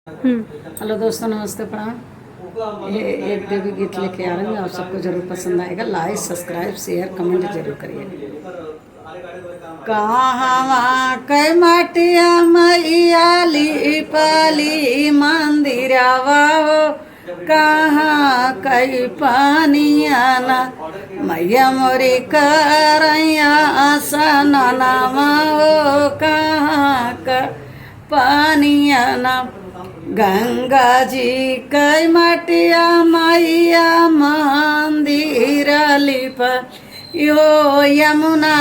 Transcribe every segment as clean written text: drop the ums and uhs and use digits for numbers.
Hello दोस्तों, नमस्ते, प्रणाम। ये एक देवी गीत लेके आ रहे हैं, आप सबको जरूर पसंद आएगा। लाइक, सब्सक्राइब, शेयर, कमेंट जरूर करिए। कहाँ कै मटिया मैया लिपली मंदिरवा हो, कहाँ कई पानिया ना मैया मोरी करैया सननामा हो, कहाँ का पानिया ना गंगा जी कई मटिया मैया मंदिर लिप यो यमुना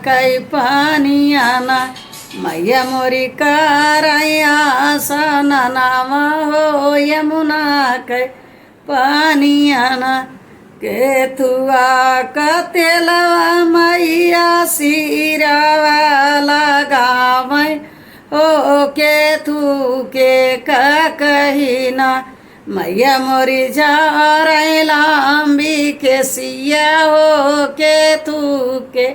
कई पानिया ना मैया मोरी करैया सननामा हो, यमुना कई पानिया ना केतुआ कतेलवा मैया सिरवा लगावै ओ केतु के कहीना मैया मोरी झारै लाम्बी के सिया हो, केतु के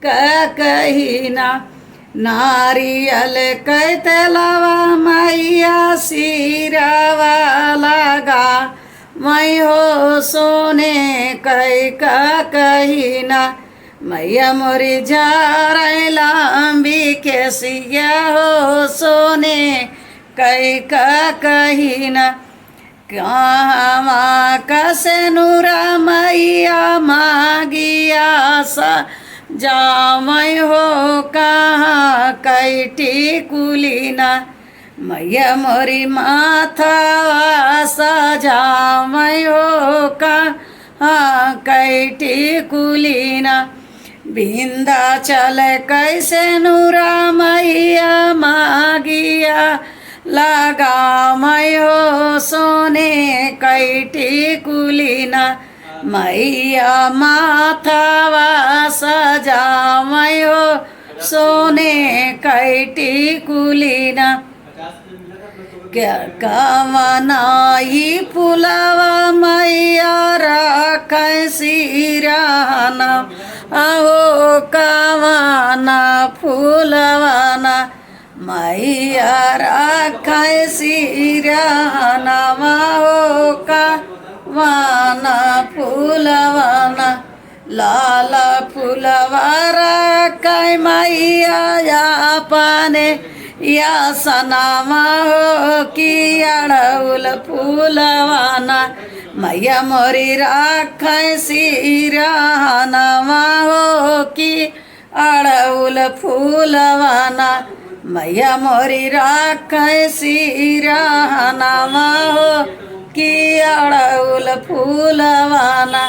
कहीना नारियल कैतलवा मैया सिरवा लगा मैं हो, सोने कै कहीना मैया मोरी झारै लाम्बी के सिया हो, सोने कै कहीना कहाँ कसे नूरा मैया मागिया सा जामै हो, कहाँ कैटी कुलीना मैया मोरी माथवा सजामै हो, कहाँ कैटी कुलीना विंध्याचल कैसे नूरा मैया मागिया लगा मैं हो, सोने कैटी कुलीना मैया माथवा सजा मैं हो, सोने कैटी कुलीना क्या कवनाई फुलवा मैया रखै सिरहाना आओ, कवना फूलवाना मैया रखै सिरहाना हो, कवना फूलवाना लाल फूलवा रखै मैया अपने या सनामा हो, कि अड़उल फूलवाना मैया मोरी रखै सिरहाना हो, कि अड़उल फूलवाना मैया मोरी रखै सिरहाना हो, कि अड़उल फूलवाना।